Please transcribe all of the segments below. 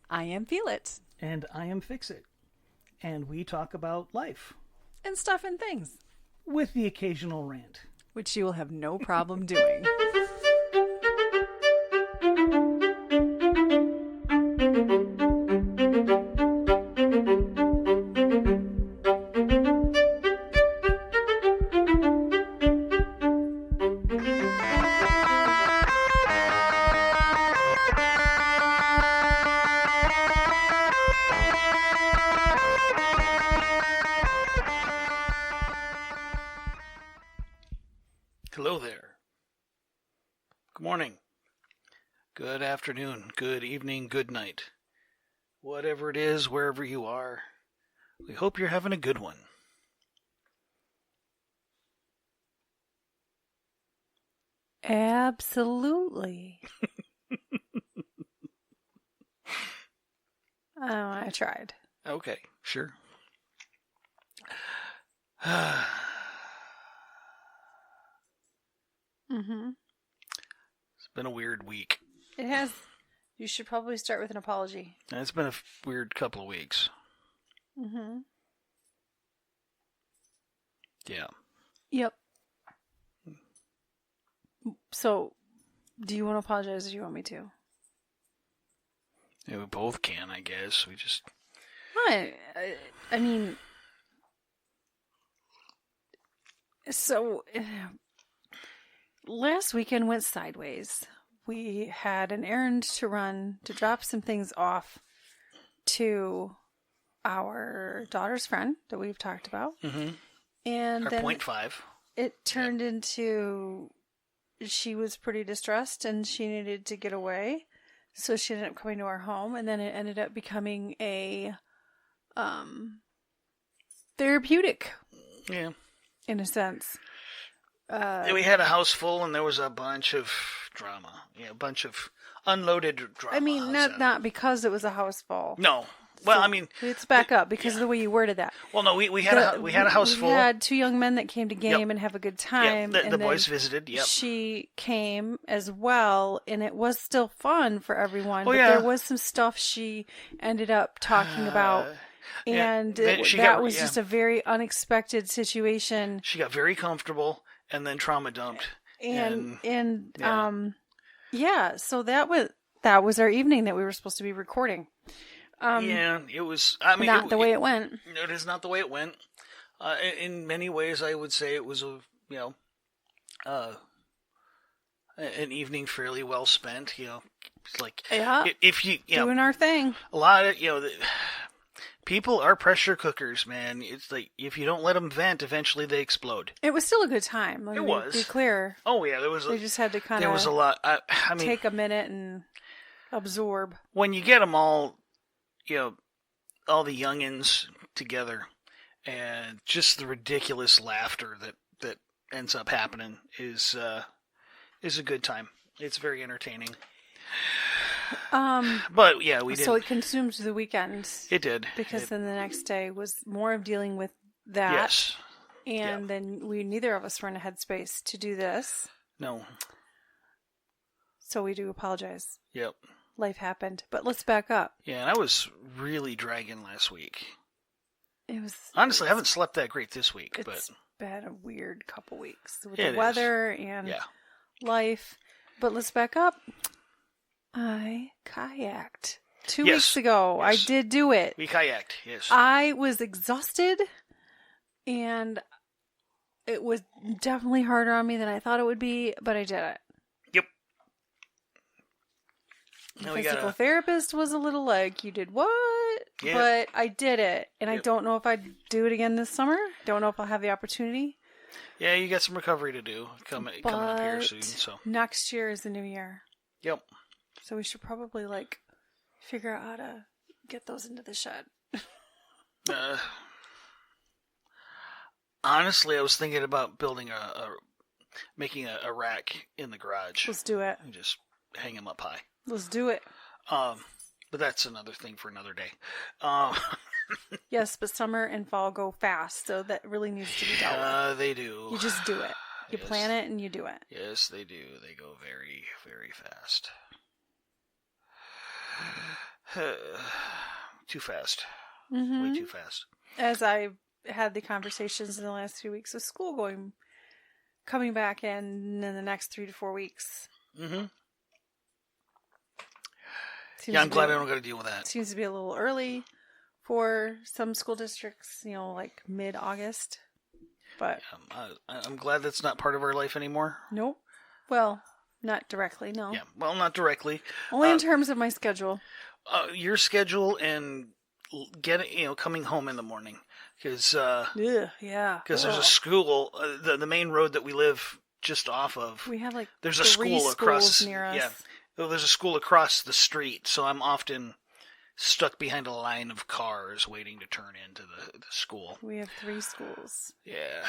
I am Feel It. And I am Fix It. And we talk about life. And stuff and things. With the occasional rant. Which you will have no problem doing. Hello there. Good morning. Good afternoon. Good evening. Good night. Whatever it is, wherever you are, we hope you're having a good one. Absolutely. I tried. Okay, sure. Mm-hmm. It's been a weird week. It has. You should probably start with an apology. It's been a weird couple of weeks. Mm-hmm. Yeah. Yep. So, do you want to apologize or do you want me to? Yeah, we both can, I guess. We just... I mean... So, last weekend went sideways. We had an errand to run to drop some things off to our daughter's friend that we've talked about. Mm-hmm. And Our then 0.5. it turned into she was pretty distressed and she needed to get away. So she ended up coming to our home, and then it ended up becoming a therapeutic. Yeah. In a sense. We had a house full, and there was a bunch of drama. Yeah, a bunch of unloaded drama. I mean, not because it was a house full. No. Well, So I mean... let's back up because of the way you worded that. Well, no, we had a house full. We had two young men that came to game and have a good time. Yep, and the boys visited, yep. She came as well, and it was still fun for everyone. Oh, but yeah. there was some stuff she ended up talking about. And that was just a very unexpected situation. She got very comfortable and then trauma dumped. So that was our evening that we were supposed to be recording. It was. I mean, not the way it went. It is not the way it went. In many ways, I would say it was an evening fairly well spent. It's like if you doing our thing. A lot of people are pressure cookers, man. It's like if you don't let them vent, eventually they explode. It was still a good time. Let me be clear. Oh yeah, there was. They just had to kind of. There was a lot. I mean, take a minute and absorb. When you get them all, all the youngins together, and just the ridiculous laughter that ends up happening is a good time. It's very entertaining. But yeah, we did. So it consumed the weekend. It did. Because then the next day was more of dealing with that. Yes. And then neither of us were in a headspace to do this. No. So we do apologize. Yep. Life happened. But let's back up. Yeah, and I was really dragging last week. Honestly, I haven't slept that great this week. It's been a weird couple weeks with the weather and life. But let's back up. I kayaked 2 weeks ago. Yes. I did do it. We kayaked, yes. I was exhausted, and it was definitely harder on me than I thought it would be, but I did it. Yep. The physical therapist was a little like, you did what? Yeah. But I did it, and I don't know if I'd do it again this summer. Don't know if I'll have the opportunity. Yeah, you got some recovery to do coming up here soon. So next year is the new year. Yep. So we should probably figure out how to get those into the shed. Honestly, I was thinking about building making a rack in the garage. Let's do it. And just hang them up high. Let's do it. But that's another thing for another day. Yes, but summer and fall go fast, so that really needs to be dealt with. They do. You just do it. You plan it and you do it. Yes, they do. They go very, very fast. Too fast. Mm-hmm. Way too fast. As I had the conversations in the last few weeks of school coming back in the next 3 to 4 weeks. Mm-hmm. Seems I'm glad I don't got to deal with that. Seems to be a little early for some school districts, like mid-August. But I'm glad that's not part of our life anymore. Nope. Well, not directly, no. Yeah, well, not directly. Only in terms of my schedule. Your schedule and coming home in the morning. Because yeah. Because there's a school, the main road that we live just off of. We have there's a school across near us. Yeah, there's a school across the street, so I'm often stuck behind a line of cars waiting to turn into the school. We have 3 schools. Yeah,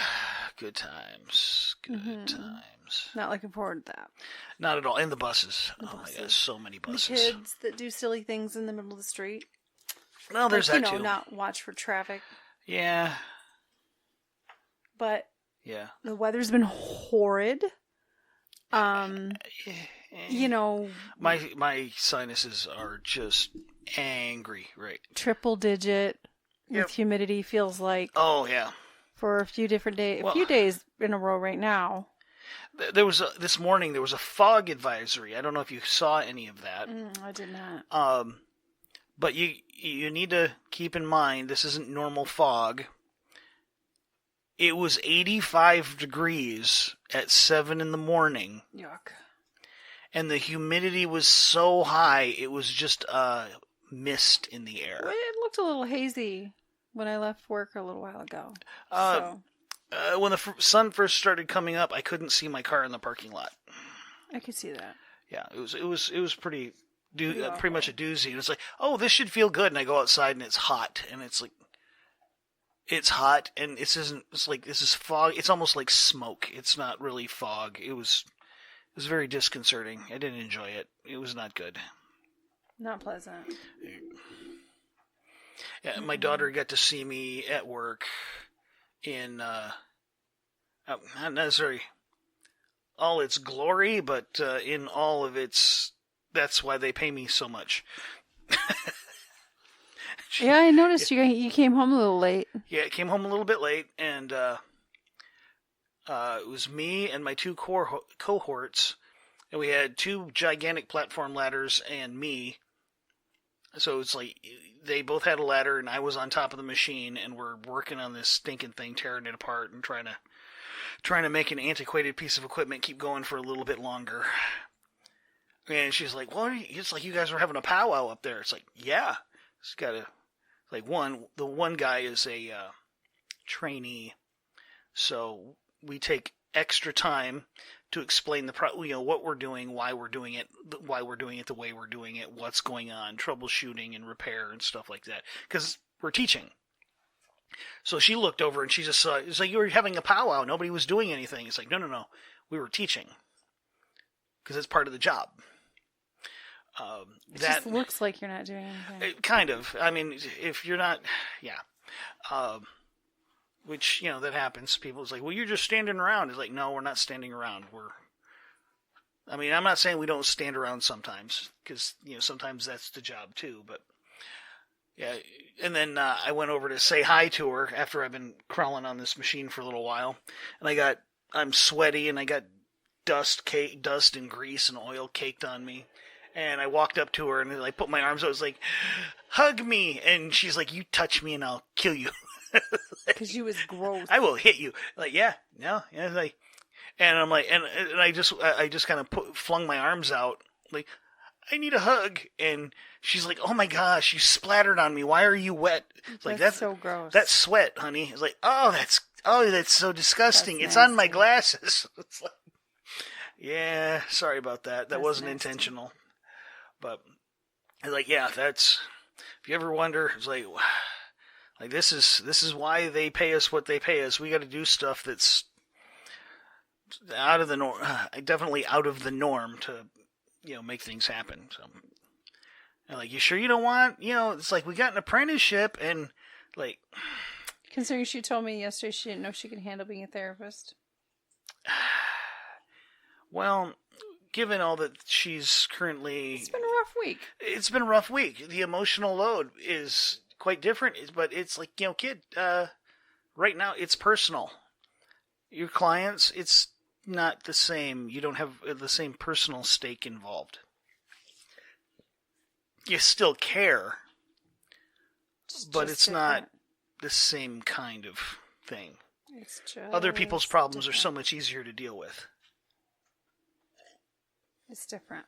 good times. Good times. Not looking forward to that. Not at all. And the buses. My God, so many buses. The kids that do silly things in the middle of the street. Well, there's that too. Not watch for traffic. Yeah. But yeah, the weather's been horrid. My sinuses are just angry, right? Triple digit with humidity feels like. Oh yeah. For a few different days, few days in a row right now. There was this morning. There was a fog advisory. I don't know if you saw any of that. I did not. But you need to keep in mind this isn't normal fog. It was 85 degrees at 7 in the morning. Yuck. And the humidity was so high, it was just mist in the air. Well, it looked a little hazy when I left work a little while ago. When the sun first started coming up, I couldn't see my car in the parking lot. I could see that. Yeah, it was pretty much a doozy. And it's like, oh, this should feel good. And I go outside and it's hot, and it's like, it's hot, and this is fog. It's almost like smoke. It's not really fog. It was very disconcerting. I didn't enjoy it. It was not good. Not pleasant. Yeah, my daughter got to see me at work in not necessarily all its glory, but in all of its. That's why they pay me so much. Yeah, I noticed you came home a little late. Yeah, I came home a little bit late, and it was me and my 2 cohorts, and we had 2 gigantic platform ladders and me. So it's like they both had a ladder, and I was on top of the machine, and we're working on this stinking thing, tearing it apart, and trying to make an antiquated piece of equipment keep going for a little bit longer. And she's like, "Well, it's like you guys are having a powwow up there." It's like, yeah, it's got to. The one guy is a trainee, so we take extra time to explain what we're doing, why we're doing it the way we're doing it, what's going on, troubleshooting and repair and stuff like that, because we're teaching. So she looked over and she just saw, it's like, you were having a powwow, nobody was doing anything. It's like, no, we were teaching, because it's part of the job. It just looks like you're not doing anything. Kind of. I mean, if you're not, yeah. Which, that happens. People's like, well, you're just standing around. It's like, no, we're not standing around. I'm not saying we don't stand around sometimes, because, sometimes that's the job too, but yeah. And then I went over to say hi to her after I've been crawling on this machine for a little while, and I'm sweaty, and I got dust and grease and oil caked on me. And I walked up to her and I put my arms out. I was like, hug me. And she's like, you touch me and I'll kill you. Because you was gross. I will hit you. Like, yeah, no. Yeah, like, and I'm like, and I just kind of flung my arms out. Like, I need a hug. And she's like, oh my gosh, you splattered on me. Why are you wet? It's like, that's so gross. That's sweat, honey. It's like, that's so disgusting. It's nasty. on my glasses. It's like, yeah, sorry about that. That wasn't nasty. Intentional. But, like, yeah, if you ever wonder, it's like this is why they pay us what they pay us. We got to do stuff that's out of the norm, definitely out of the norm to, make things happen. So, and like, you sure you don't want, it's like we got an apprenticeship and, like. Considering she told me yesterday she didn't know she could handle being a therapist. Well, given all that she's currently... It's been rough week. It's been a rough week. The emotional load is quite different, but it's like, kid, right now it's personal. Your clients, it's not the same. You don't have the same personal stake involved. You still care, but it's not the same kind of thing. It's just Other people's problems different. are so much easier to deal with. It's different.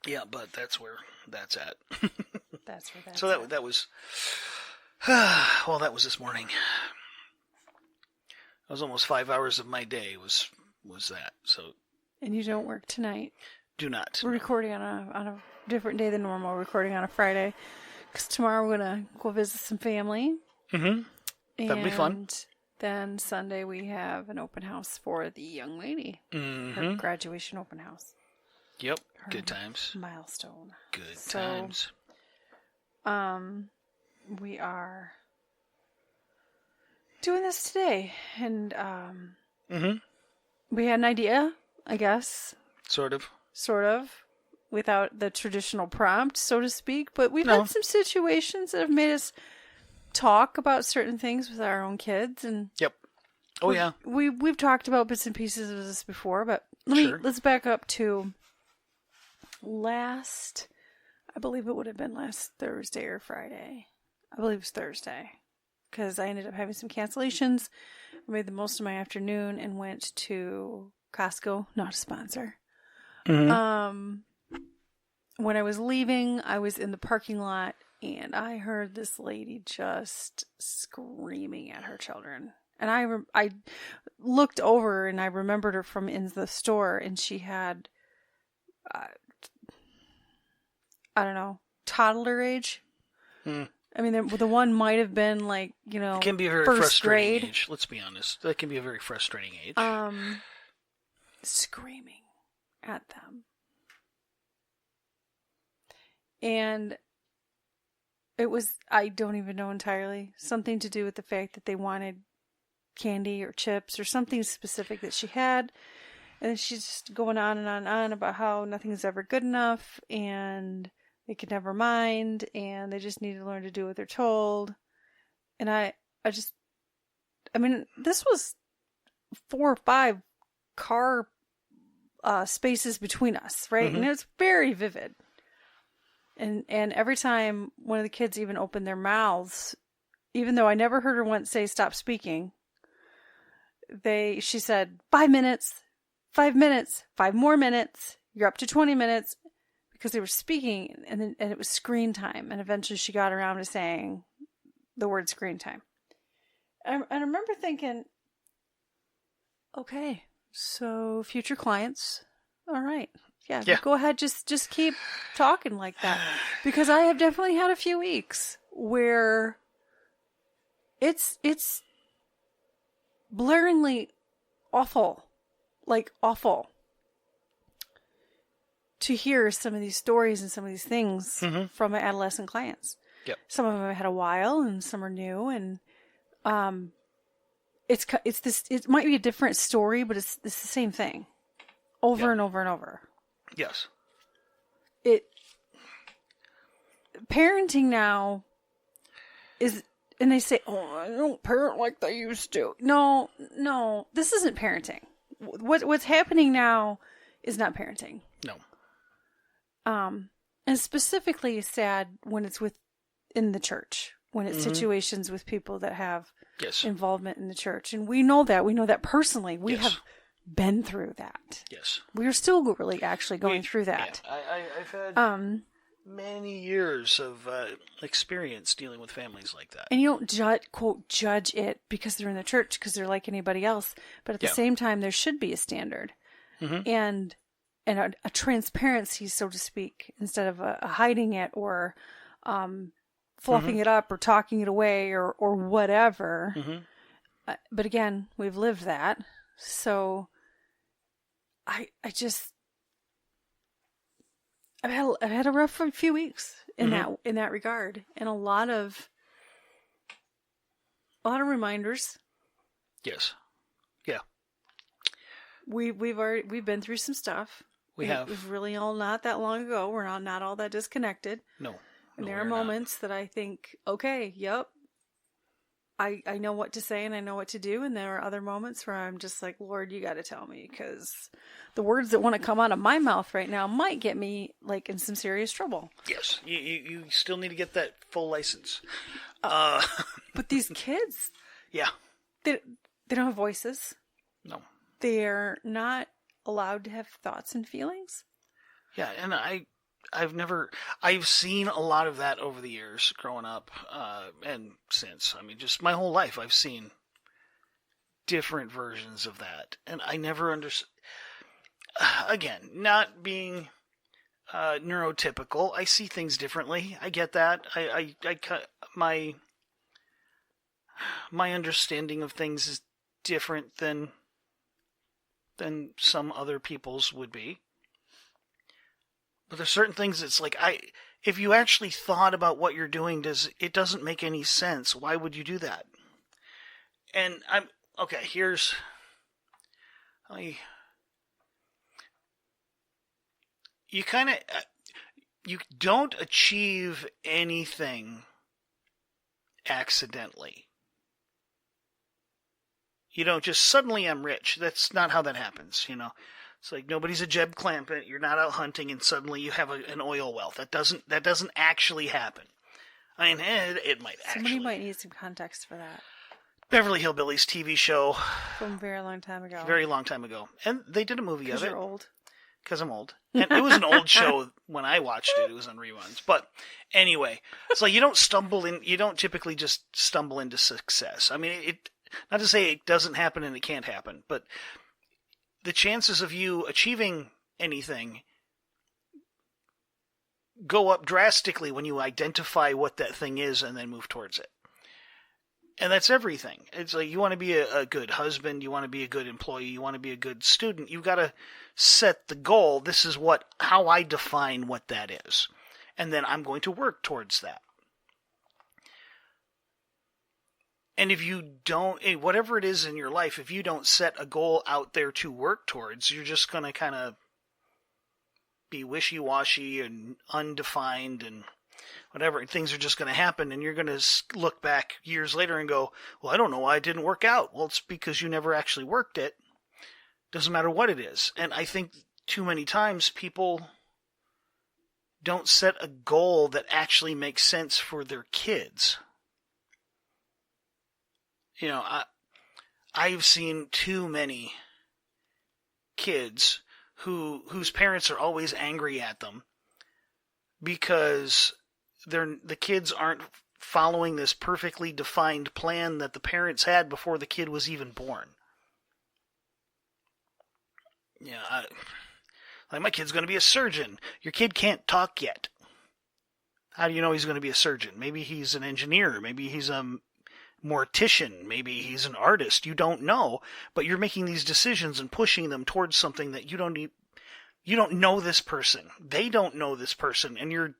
Yeah, but that's where that's at. That's where that's So at. that was, well, that was this morning. That was almost 5 hours of my day was that. So And you don't work tonight. do not. We're recording on a different day than normal. We're recording on a Friday. Because tomorrow we're going to go visit some family. Mm-hmm. That'll be fun. And then Sunday we have an open house for the young lady. Mm-hmm. Her graduation open house. Yep. Her Good times. Milestone. Good So, times. We are doing this today. And Mm-hmm. we had an idea, I guess. Sort of. Sort of. Without the traditional prompt, so to speak. But we've No. had some situations that have made us talk about certain things with our own kids. And Yep. Oh, yeah. we've talked about bits and pieces of this before, but Sure. let's back up to I believe it would have been last Thursday or Friday. I believe it was Thursday, because I ended up having some cancellations. I made the most of my afternoon and went to Costco, not a sponsor. Mm-hmm. When I was leaving, I was in the parking lot and I heard this lady just screaming at her children. And I looked over and I remembered her from in the store, and she had, I don't know, toddler age. Mm. I mean, the one might have been like, It can be a very first frustrating grade. age. Let's be honest. That can be a very frustrating age. Screaming at them. And it was, I don't even know entirely, something to do with the fact that they wanted candy or chips or something specific that she had. And then she's just going on and on and on about how nothing's ever good enough and they could never mind and they just need to learn to do what they're told. And I mean, this was 4 or 5 car spaces between us, right? Mm-hmm. And it's very vivid. And every time one of the kids even opened their mouths, even though I never heard her once say stop speaking, she said 5 minutes, 5 minutes, 5 more minutes, you're up to 20 minutes, because they were speaking, and it was screen time, and eventually she got around to saying the word screen time. And I remember thinking, okay, so future clients, all right. Yeah, go ahead, just keep talking like that. Because I have definitely had a few weeks where it's blaringly awful. Like awful. To hear some of these stories and some of these things from my adolescent clients. Yep. Some of them have had a while and some are new, and it might be a different story, but it's the same thing. Over and over and over. Yes. Parenting now is, and they say, oh, I don't parent like they used to. No, this isn't parenting. What's happening now is not parenting. No. And specifically sad when it's in the church, when it's situations with people that have involvement in the church. And we know that personally. We have been through that. Yes. We're still really actually going through that. Yeah. I've had many years of experience dealing with families like that. And you don't quote judge it because they're in the church, because they're like anybody else. But at the same time, there should be a standard and a transparency, so to speak, instead of a hiding it or fluffing it up or talking it away or whatever. But again, we've lived that, so I've had a rough few weeks in that regard, and a lot of reminders. Yes. Yeah. We've been through some stuff. We It have. was really all not that long ago. We're not all that disconnected. No. And No, there are we're not. moments that I think, okay, yep, I know what to say and I know what to do. And there are other moments where I'm just like, Lord, you got to tell me, because the words that want to come out of my mouth right now might get me like in some serious trouble. Yes. You still need to get that full license. But these kids, Yeah. they don't have voices. No. They're not allowed to have thoughts and feelings. Yeah, and I've seen a lot of that over the years growing up, and since. I mean, just my whole life I've seen different versions of that. And I never understood. Again, not being neurotypical, I see things differently. I get that. My understanding of things is different than some other people's would be. But there's certain things it's like, if you actually thought about what you're doing, it doesn't make any sense. Why would you do that? And you don't achieve anything accidentally. You don't just suddenly I'm rich. That's not how that happens, you know. It's like nobody's a Jeb Clampett. You're not out hunting and suddenly you have an oil wealth. That doesn't actually happen. I mean, it might actually. Somebody might need some context for that. Beverly Hillbillies TV show from a very long time ago. Very long time ago, and they did a movie of it. Because you're old. Because I'm old, and it was an old show when I watched it. It was on reruns, but anyway, it's like you don't typically just stumble into success. I mean, not to say it doesn't happen and it can't happen, but the chances of you achieving anything go up drastically when you identify what that thing is and then move towards it. And that's everything. It's like you want to be a good husband, you want to be a good employee, you want to be a good student. You've got to set the goal. This is how I define what that is. And then I'm going to work towards that. And if you don't, whatever it is in your life, if you don't set a goal out there to work towards, you're just going to kind of be wishy-washy and undefined and whatever. And things are just going to happen, and you're going to look back years later and go, well, I don't know why it didn't work out. Well, it's because you never actually worked it. Doesn't matter what it is. And I think too many times people don't set a goal that actually makes sense for their kids. You know, I've seen too many kids whose parents are always angry at them because the kids aren't following this perfectly defined plan that the parents had before the kid was even born. Yeah, like my kid's going to be a surgeon. Your kid can't talk yet. How do you know he's going to be a surgeon? Maybe he's an engineer. Maybe he's a mortician. Maybe he's an artist. You don't know, but you're making these decisions and pushing them towards something that you don't know this person. They don't know this person, and you're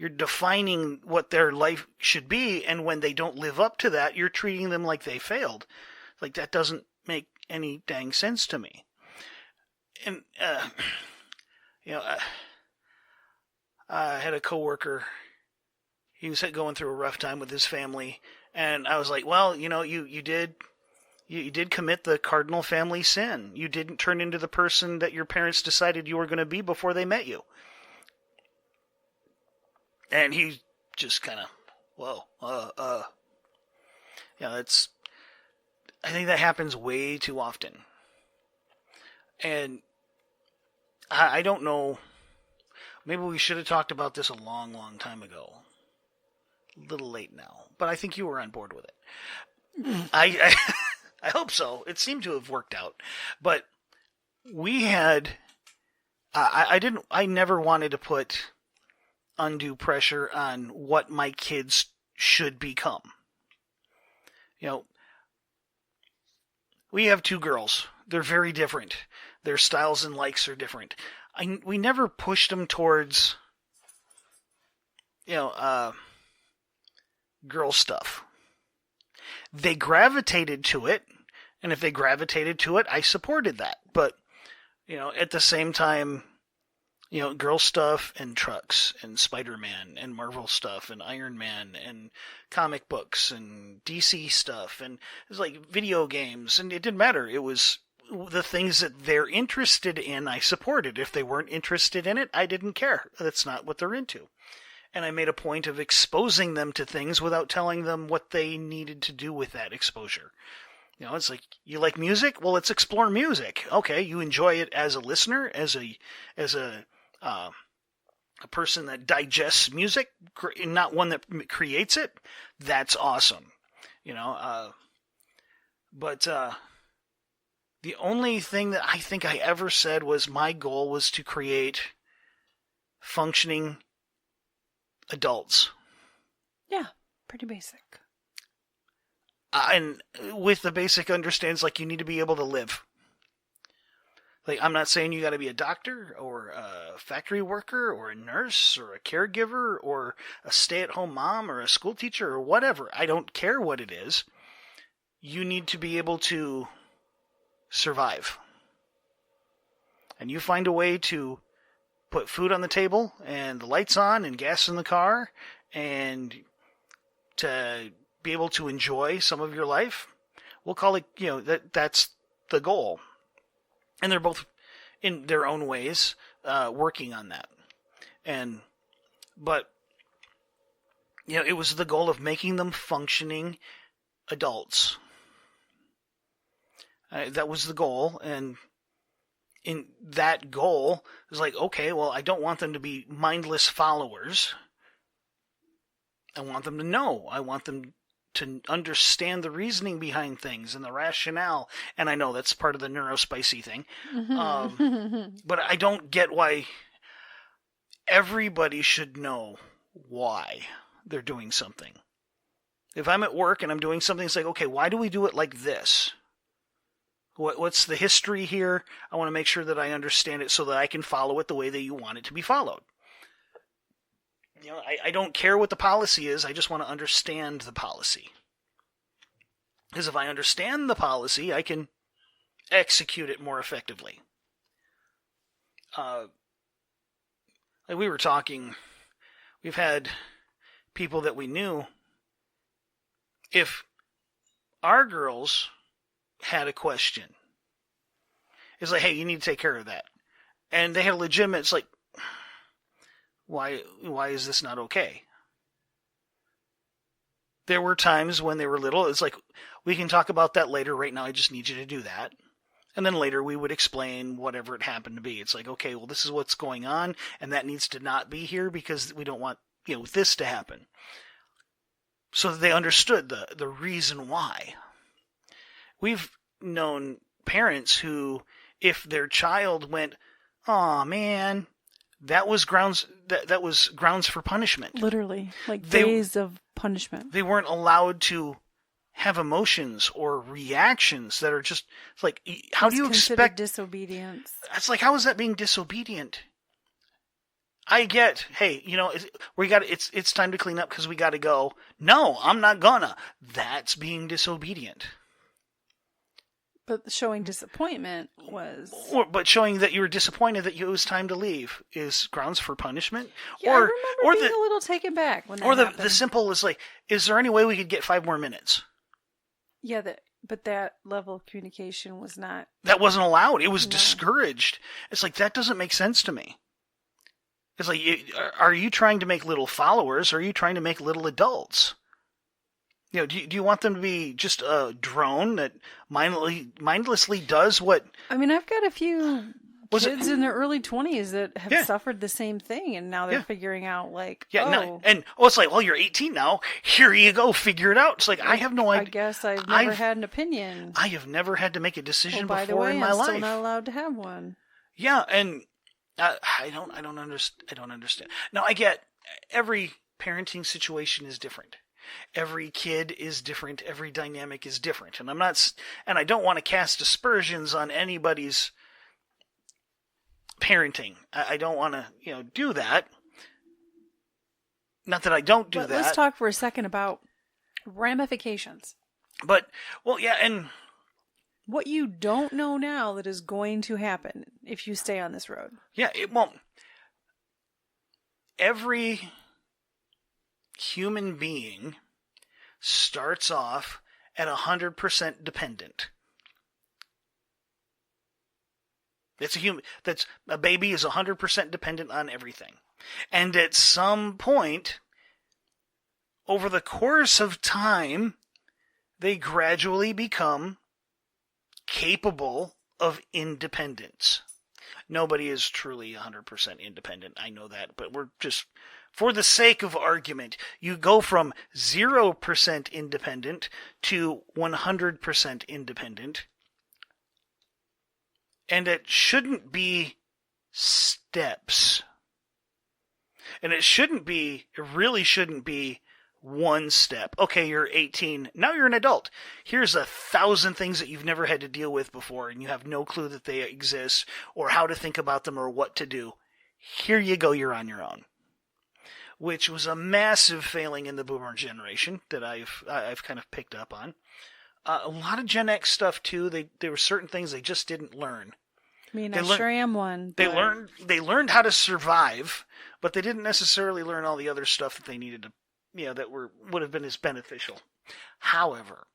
defining what their life should be, and when they don't live up to that, you're treating them like they failed. Like, that doesn't make any dang sense to me. And I had a coworker. He was going through a rough time with his family, and I was like, well, you did commit the cardinal family sin. You didn't turn into the person that your parents decided you were going to be before they met you. And he just kind of, I think that happens way too often. And I don't know, maybe we should have talked about this a long, long time ago. A little late now, but I think you were on board with it. I hope so. It seemed to have worked out. But we had, I never wanted to put undue pressure on what my kids should become. We have two girls. They're very different. Their styles and likes are different. We never pushed them towards, girl stuff. They gravitated to it, and if they gravitated to it, I supported that. But, at the same time, girl stuff and trucks and Spider-Man and Marvel stuff and Iron Man and comic books and DC stuff, and it was like video games, and it didn't matter. It was the things that they're interested in, I supported. If they weren't interested in it, I didn't care. That's not what they're into. And I made a point of exposing them to things without telling them what they needed to do with that exposure. It's like, you like music? Well, let's explore music. Okay, you enjoy it as a listener, as a person that digests music, not one that creates it. That's awesome. But the only thing that I think I ever said was my goal was to create functioning adults. Yeah, pretty basic. And with the basic understands, like, you need to be able to live. Like, I'm not saying you got to be a doctor or a factory worker or a nurse or a caregiver or a stay-at-home mom or a school teacher or whatever. I don't care what it is. You need to be able to survive. And you find a way to put food on the table and the lights on and gas in the car and to be able to enjoy some of your life. We'll call it, that's the goal. And they're both, in their own ways, working on that. But it was the goal of making them functioning adults. That was the goal, and in that goal, it was like, okay, well, I don't want them to be mindless followers. I want them to know. I want them to understand the reasoning behind things and the rationale. And I know that's part of the neurospicy thing. But I don't get why everybody should know why they're doing something. If I'm at work and I'm doing something, it's like, okay, why do we do it like this? What's the history here? I want to make sure that I understand it so that I can follow it the way that you want it to be followed. I don't care what the policy is. I just want to understand the policy. Because if I understand the policy, I can execute it more effectively. Like we were talking, we've had people that we knew. If our girls had a question, it's like, hey, you need to take care of that. And they had a legitimate, it's like, why is this not okay? There were times when they were little, it's like, we can talk about that later. Right now, I just need you to do that. And then later we would explain whatever it happened to be. It's like, okay, well, this is what's going on, and that needs to not be here because we don't want, this to happen. So that they understood the reason why. We've known parents who, if their child went, "Aw, man," that was grounds for punishment. Literally, like days of punishment. They weren't allowed to have emotions or reactions that are just, it's like, how do you expect disobedience? It's like, how is that being disobedient? I get, hey, it's time to clean up because we got to go. No, I'm not gonna. That's being disobedient. But showing disappointment was... But showing that you were disappointed that it was time to leave is grounds for punishment? Yeah, I remember being a little taken back when that happened. Or the simple is like, is there any way we could get 5 more minutes? Yeah, but that level of communication was not... That wasn't allowed. It was discouraged. It's like, that doesn't make sense to me. It's like, are you trying to make little followers, or are you trying to make little adults? Do you want them to be just a drone that mindlessly does what... I mean, I've got a few kids in their early 20s that have suffered the same thing, and now they're figuring out, like, it's like, well, you're 18 now. Here you go. Figure it out. It's like, I have no idea. I guess I've never had an opinion. I have never had to make a decision before in my life. I'm still not allowed to have one. Yeah, and I don't understand. Now, I get every parenting situation is different. Every kid is different. Every dynamic is different. And I don't want to cast aspersions on anybody's parenting. I don't want to, do that. Not that I don't do that. Let's talk for a second about ramifications. But, well, yeah, and... what you don't know now that is going to happen if you stay on this road. Yeah, it won't. every human being starts off at 100% dependent. That's a baby is 100% dependent on everything. And at some point, over the course of time, they gradually become capable of independence. Nobody is truly 100% independent, I know that, but we're just, for the sake of argument, you go from 0% independent to 100% independent, and it shouldn't be steps. And it really shouldn't be one step. Okay, you're 18. Now you're an adult. Here's 1,000 things that you've never had to deal with before, and you have no clue that they exist, or how to think about them, or what to do. Here you go, you're on your own. Which was a massive failing in the boomer generation that I've kind of picked up on. A lot of Gen X stuff too. There were certain things they just didn't learn. I mean, I sure am one. They learned how to survive, but they didn't necessarily learn all the other stuff that they needed to, that would have been as beneficial. However,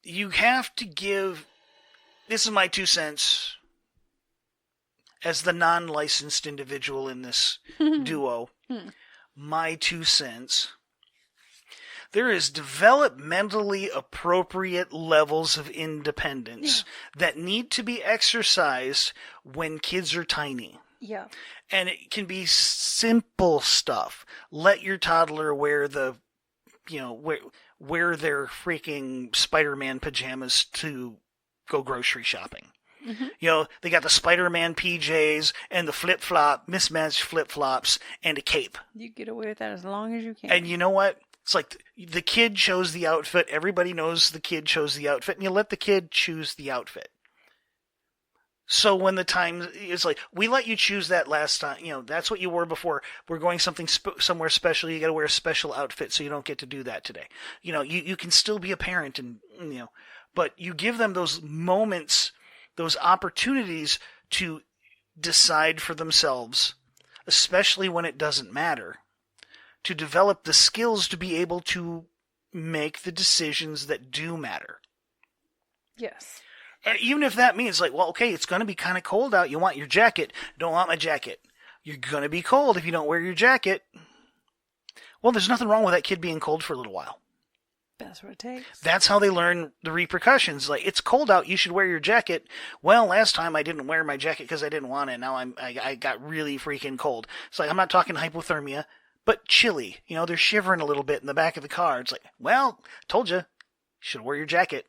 you have to give. This is my 2 cents as the non-licensed individual in this duo. My 2 cents. There is developmentally appropriate levels of independence that need to be exercised when kids are tiny. Yeah. And it can be simple stuff. Let your toddler wear wear their freaking Spider-Man pajamas to go grocery shopping. Mm-hmm. They got the Spider-Man PJs and the mismatched flip-flops and a cape. You get away with that as long as you can. And you know what? It's like the kid chose the outfit. Everybody knows the kid chose the outfit, and you let the kid choose the outfit. So when the time is like, we let you choose that last time, that's what you wore before. We're going somewhere special. You got to wear a special outfit, so you don't get to do that today. You can still be a parent, and but you give them those moments, those opportunities to decide for themselves, especially when it doesn't matter. To develop the skills to be able to make the decisions that do matter. Yes. And even if that means it's going to be kind of cold out. You want your jacket. Don't want my jacket. You're going to be cold if you don't wear your jacket. Well, there's nothing wrong with that kid being cold for a little while. That's what it takes. That's how they learn the repercussions. It's cold out. You should wear your jacket. Well, last time I didn't wear my jacket because I didn't want it. Now I got really freaking cold. It's I'm not talking hypothermia. But chilly, they're shivering a little bit in the back of the car. It's told you, should wear your jacket.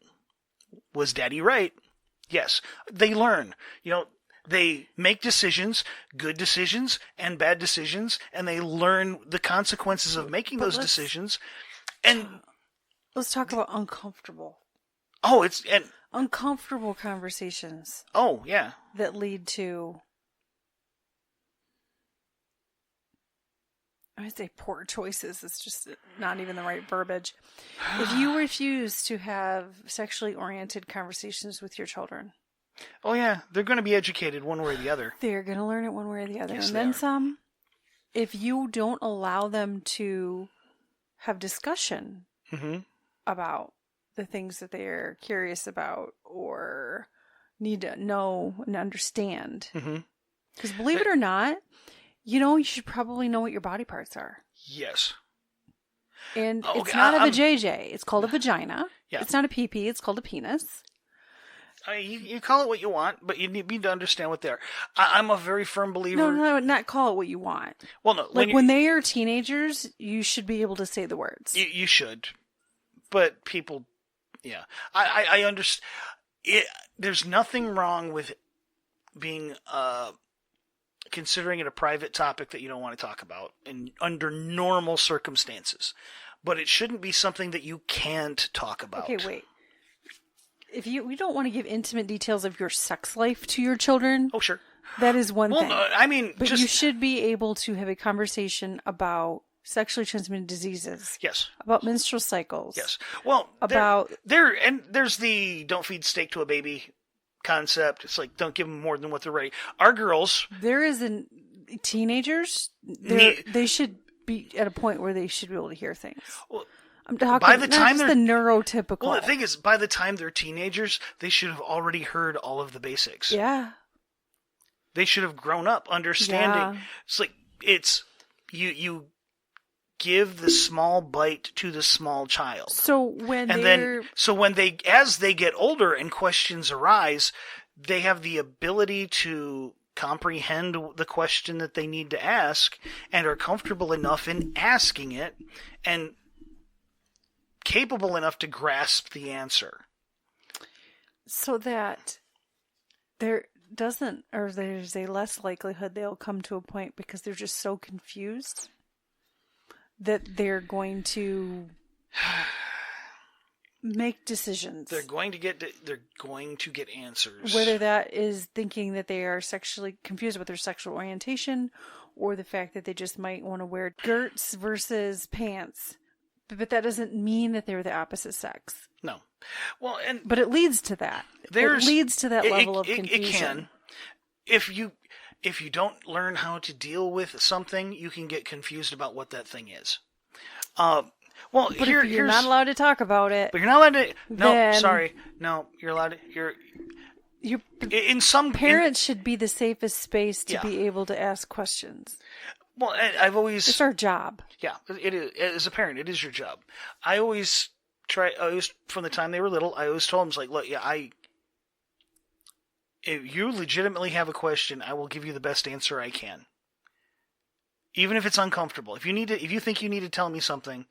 Was Daddy right? Yes. They learn, they make decisions, good decisions and bad decisions, and they learn the consequences of making those decisions. And let's talk about uncomfortable. Uncomfortable conversations. Oh, yeah. That lead to, I would say poor choices. It's just not even the right verbiage. If you refuse to have sexually oriented conversations with your children. Oh, yeah. They're going to be educated one way or the other. They're going to learn it one way or the other. Yes, and then some. If you don't allow them to have discussion about the things that they're curious about or need to know and understand. Because believe it or not, you should probably know what your body parts are. Yes. And it's not a vajayjay. It's called a vagina. Yeah. It's not a pee-pee. It's called a penis. You call it what you want, but you need to understand what they are. I'm a very firm believer. No, not call it what you want. Well, no. When they are teenagers, you should be able to say the words. You should. But people, yeah. I understand. There's nothing wrong with being... considering it a private topic that you don't want to talk about under normal circumstances. But it shouldn't be something that you can't talk about. Okay, wait. If we don't want to give intimate details of your sex life to your children. Oh, sure. That is one thing. No, but you should be able to have a conversation about sexually transmitted diseases. Yes. About menstrual cycles. Yes. Well, about there's the don't feed steak to a baby concept. It's like, don't give them more than what they're ready. Our girls, There isn't teenagers. They should be at a point where they should be able to hear things. well, I'm talking by the not time just they're the neurotypical. well, the thing is, by the time they're teenagers, they should have already heard all of the basics. yeah. They should have grown up understanding. Yeah. It's like it's you give the small bite to the small child. So when And they're then, so when as they get older and questions arise, they have the ability to comprehend the question that they need to ask and are comfortable enough in asking it and capable enough to grasp the answer. so that there's a less likelihood they'll come to a point because they're just so confused that they're going to make decisions. They're going to get answers. Whether that is thinking that they are sexually confused with their sexual orientation or the fact that they just might want to wear skirts versus pants. But that doesn't mean that they're the opposite sex. No. Well, and But it leads to that. It leads to that level of confusion. It can. If you don't learn how to deal with something, you can get confused about what that thing is. Well, But if you're not allowed to talk about it, But you're not allowed to. No, then sorry. No, you're allowed to. In some parents should be the safest space to Yeah. be able to ask questions. Well, I've always. It's our job. Yeah, it is. As a parent, it is your job. I always from the time they were little, I always told them, like, look, if you legitimately have a question, I will give you the best answer I can. Even if it's uncomfortable. If you think you need to tell me something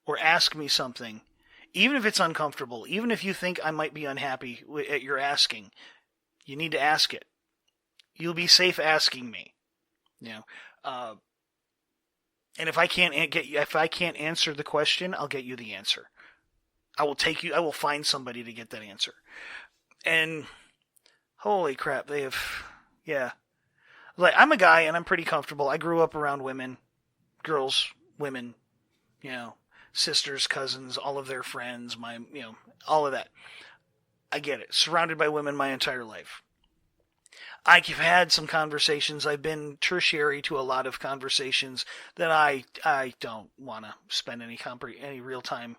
or ask me something, even if it's uncomfortable, even if you think I might be unhappy at your asking, you need to ask it. You'll be safe asking me. And if I can't answer the question, I'll get you the answer. I will find somebody to get that answer. And holy crap, like, I'm a guy and I'm pretty comfortable. I grew up around women, girls, women, sisters, cousins, all of their friends, all of that. I get it. Surrounded by women my entire life. I've had some conversations. I've been tertiary to a lot of conversations that I don't want to spend any real time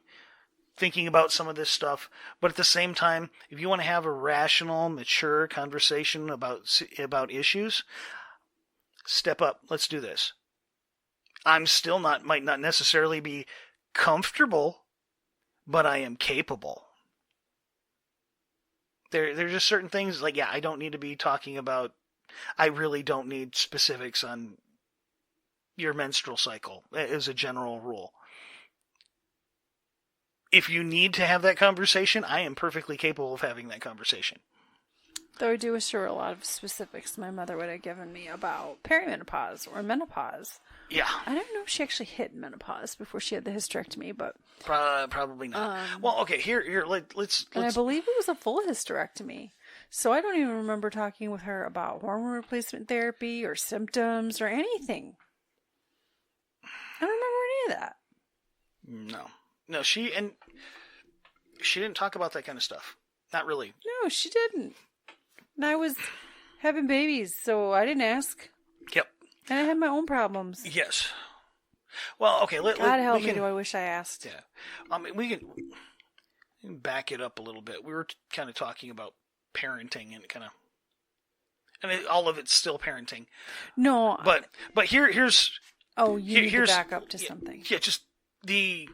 thinking about some of this stuff. But at the same time, if you want to have a rational, mature conversation about issues, step up. Let's do this. I'm still might not necessarily be comfortable, but I am capable. There's just certain things, like, I don't need to be talking about, I really don't need specifics on your menstrual cycle as a general rule. If you need to have that conversation, I am perfectly capable of having that conversation. Though I do wish there were a lot of specifics my mother would have given me about perimenopause or menopause. Yeah. I don't know if she actually hit menopause before she had the hysterectomy, but probably not. Well, okay, here let's. And I believe it was a full hysterectomy. So I don't even remember talking with her about hormone replacement therapy or symptoms or anything. I don't remember any of that. No, she didn't talk about that kind of stuff. Not really. No, she didn't. And I was having babies, so I didn't ask. Yep. And I had my own problems. Yes. Well, okay. God help me, do I wish I asked. Yeah. We can back it up a little bit. We were kind of talking about parenting and all of it's still parenting. No. But here's. Oh, you need to back up to something. Yeah, just the.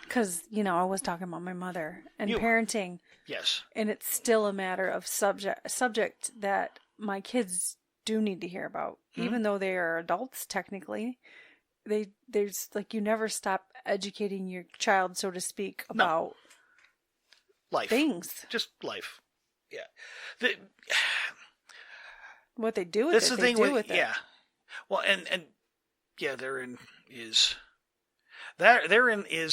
Because, I was talking about my mother and parenting. Yes. And it's still a matter of subject that my kids do need to hear about. Mm-hmm. Even though they are adults, technically. There's, like, you never stop educating your child, so to speak, about life. Things. Just life. Yeah. What they do with that's it, the thing with it. Yeah. Well, and therein is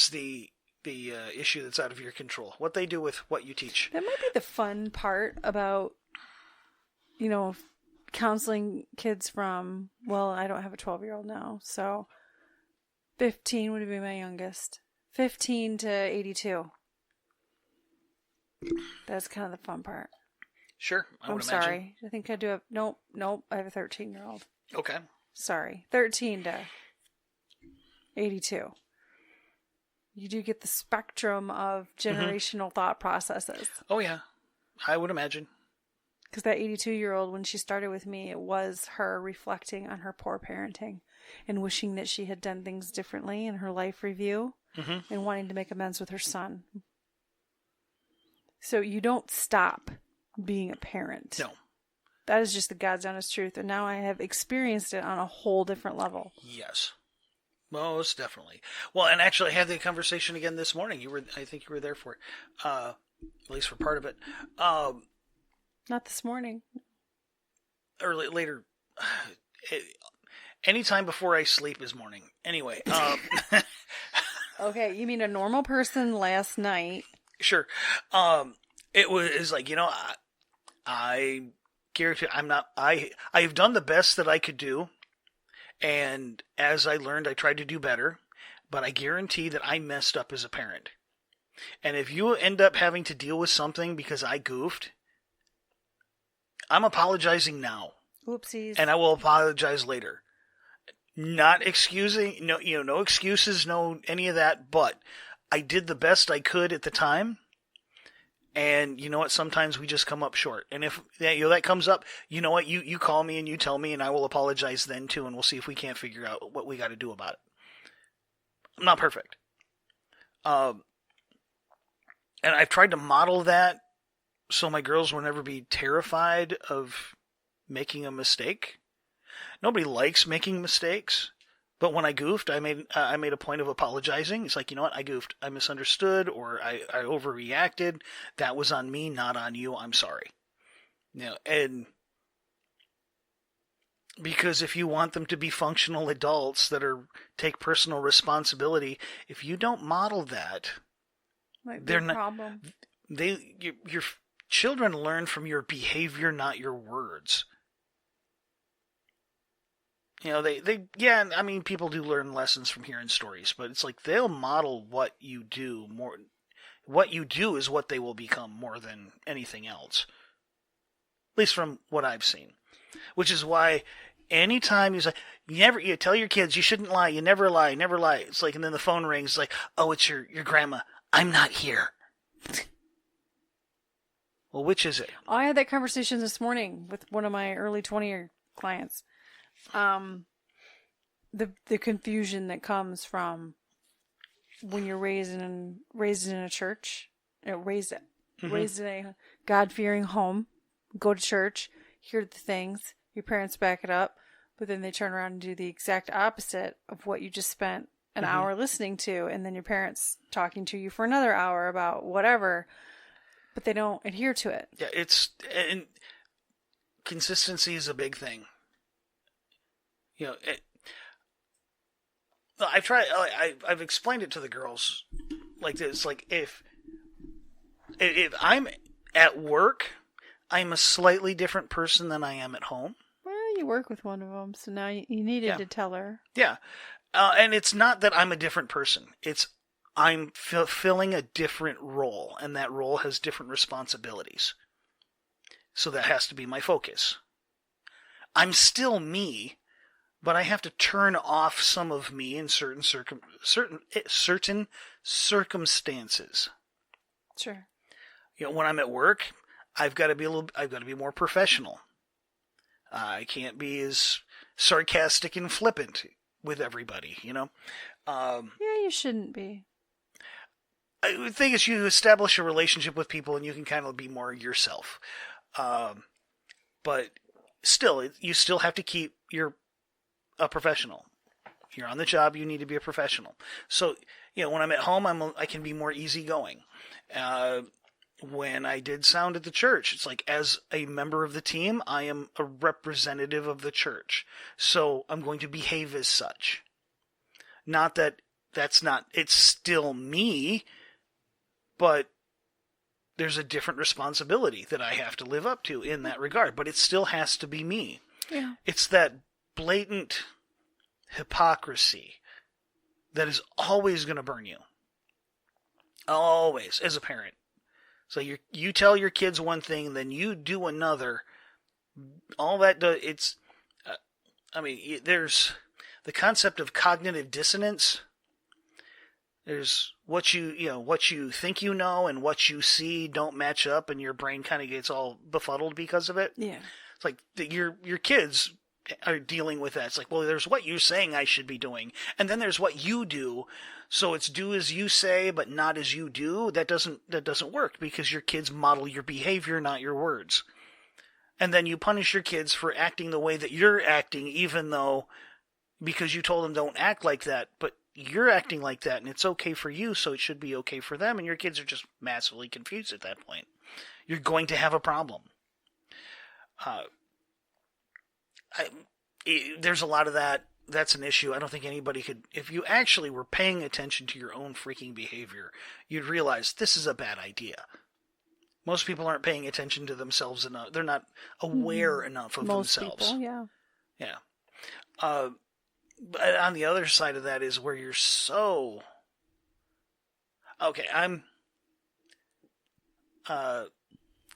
the issue that's out of your control. What they do with what you teach. That might be the fun part about, counseling kids from, well, I don't have a 12-year-old now, so 15 would be my youngest. 15 to 82. That's kind of the fun part. Sure, I I'm would imagine. sorry. I think I do have. Nope. I have a 13-year-old. Okay. Sorry. 13 to 82. You do get the spectrum of generational thought processes. Oh, yeah. I would imagine. Because that 82-year-old, when she started with me, it was her reflecting on her poor parenting and wishing that she had done things differently in her life review and wanting to make amends with her son. So you don't stop being a parent. No. That is just the God's honest truth. And now I have experienced it on a whole different level. Yes. Most definitely. Well, and actually I had the conversation again this morning. I think you were there for it. At least for part of it. Not this morning. Or later. Anytime before I sleep is morning. Anyway. Okay, you mean a normal person last night? Sure. It was like, I guarantee I've done the best that I could do. And as I learned, I tried to do better, but I guarantee that I messed up as a parent. And if you end up having to deal with something because I goofed, I'm apologizing now. Oopsies. And I will apologize later. Not excusing, no excuses, no any of that, but I did the best I could at the time. And you know what? Sometimes we just come up short. And if that comes up, you know what? You call me and you tell me, and I will apologize then too, and we'll see if we can't figure out what we got to do about it. I'm not perfect. And I've tried to model that so my girls will never be terrified of making a mistake. Nobody likes making mistakes. But when I goofed, I made a point of apologizing. It's like, you know what? I goofed. I misunderstood, or I overreacted. That was on me, not on you. I'm sorry. And because if you want them to be functional adults that take personal responsibility, if you don't model that, they're not. Problem. Your children learn from your behavior, not your words. People do learn lessons from hearing stories, but it's like they'll model what you do more. What you do is what they will become more than anything else. At least from what I've seen. Which is why anytime you tell your kids you shouldn't lie, you never lie, never lie. It's like, and then the phone rings, it's like, oh, it's your grandma. I'm not here. Well, which is it? I had that conversation this morning with one of my early 20-year clients. The confusion that comes from when you're raised in a church, raised in a God-fearing home, go to church, hear the things, your parents back it up, but then they turn around and do the exact opposite of what you just spent an hour listening to, and then your parents talking to you for another hour about whatever, but they don't adhere to it. Yeah, and consistency is a big thing. I've explained it to the girls like this. Like if I'm at work, I'm a slightly different person than I am at home. Well, you work with one of them, so now you needed to tell her. Yeah, and it's not that I'm a different person. It's I'm filling a different role, and that role has different responsibilities. So that has to be my focus. I'm still me. But I have to turn off some of me in certain circumstances. Sure. When I'm at work, I've got to be more professional. I can't be as sarcastic and flippant with everybody. Yeah, you shouldn't be. The thing is, you establish a relationship with people, and you can kind of be more yourself. But still, you still have to keep a professional. You're on the job, you need to be a professional. So, when I'm at home, I can be more easygoing. When I did sound at the church, it's like, as a member of the team, I am a representative of the church. So I'm going to behave as such. Not that it's still me, but there's a different responsibility that I have to live up to in that regard. But it still has to be me. Yeah. It's that blatant hypocrisy that is always going to burn you. Always, as a parent. So you tell your kids one thing, then you do another. All that does, it's, there's the concept of cognitive dissonance. There's what what you think you know and what you see don't match up, and your brain kind of gets all befuddled because of it. Yeah. It's like your kids are dealing with that. It's like, well, there's what you're saying I should be doing, and then there's what you do. So it's do as you say, but not as you do. That doesn't work because your kids model your behavior, not your words. And then you punish your kids for acting the way that you're acting, even though because you told them don't act like that, but you're acting like that, and it's okay for you, so it should be okay for them, and your kids are just massively confused at that point. You're going to have a problem. There's a lot of that. That's an issue. I don't think anybody could... If you actually were paying attention to your own freaking behavior, you'd realize this is a bad idea. Most people aren't paying attention to themselves enough. They're not aware enough of Most themselves. people, yeah. Yeah. But on the other side of that is where you're so... Okay, I'm...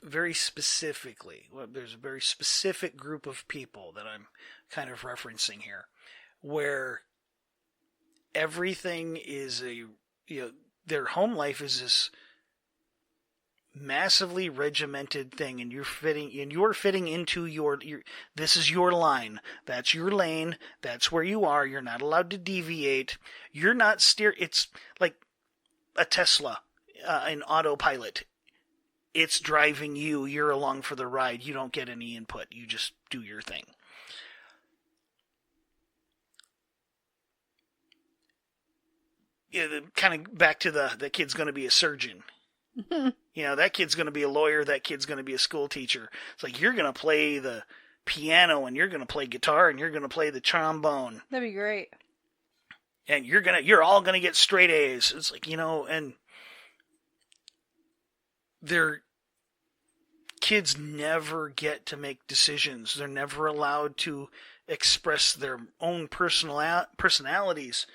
very specifically, there's a very specific group of people that I'm kind of referencing here, where everything is their home life is this massively regimented thing, and you're fitting into your this is your line, that's your lane, that's where you are, you're not allowed to deviate, you're not it's like a Tesla, an autopilot. It's driving you, you're along for the ride, you don't get any input, you just do your thing. Yeah, kind of back to the kid's going to be a surgeon. That kid's going to be a lawyer, that kid's going to be a school teacher. It's like, you're going to play the piano, and you're going to play guitar, and you're going to play the trombone. That'd be great. And you're all going to get straight A's. It's like, and their kids never get to make decisions. They're never allowed to express their own personalities.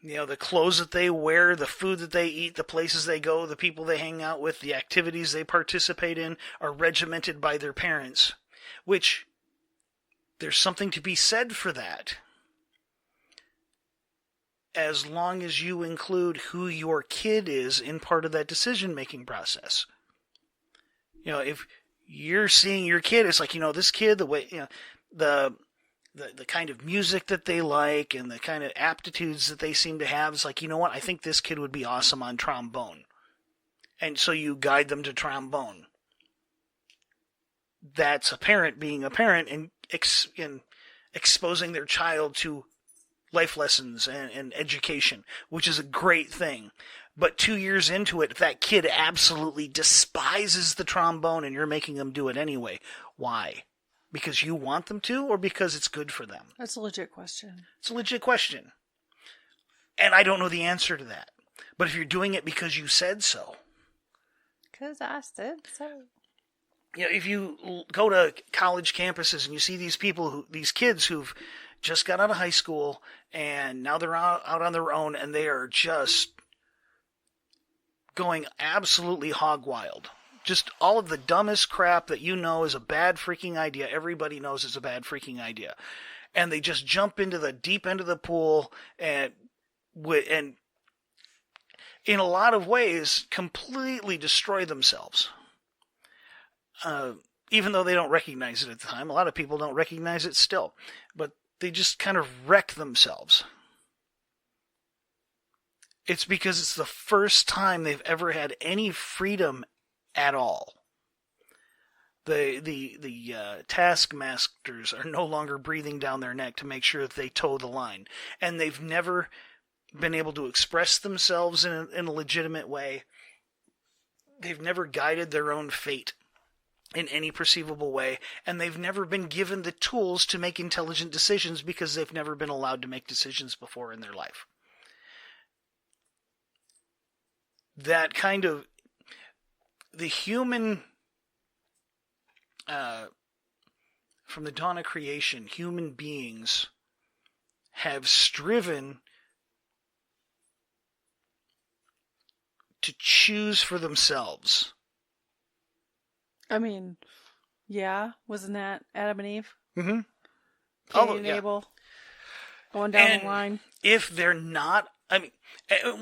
The clothes that they wear, the food that they eat, the places they go, the people they hang out with, the activities they participate in are regimented by their parents, which there's something to be said for that. As long as you include who your kid is in part of that decision-making process. If you're seeing your kid, it's like, this kid, the way, the kind of music that they like and the kind of aptitudes that they seem to have, is like, I think this kid would be awesome on trombone. And so you guide them to trombone. That's a parent being a parent and exposing their child to life lessons and education, which is a great thing. But 2 years into it, if that kid absolutely despises the trombone and you're making them do it anyway, why? Because you want them to, or because it's good for them? That's a legit question. It's a legit question. And I don't know the answer to that. But if you're doing it because you said so. Because I said so. If you go to college campuses and you see these kids who've just got out of high school and now they're out on their own and they are just going absolutely hog wild. Just all of the dumbest crap that is a bad freaking idea. Everybody knows it's a bad freaking idea. And they just jump into the deep end of the pool and in a lot of ways completely destroy themselves. Even though they don't recognize it at the time. A lot of people don't recognize it still. But they just kind of wreck themselves. It's because it's the first time they've ever had any freedom at all. The taskmasters are no longer breathing down their neck to make sure that they toe the line. And they've never been able to express themselves in a legitimate way. They've never guided their own fate in any perceivable way. And they've never been given the tools to make intelligent decisions because they've never been allowed to make decisions before in their life. That kind of... The human... from the dawn of creation, human beings have striven to choose for themselves I mean, yeah, wasn't that Adam and Eve? Mm-hmm. Cain and Abel going down And the line. if they're not, I mean,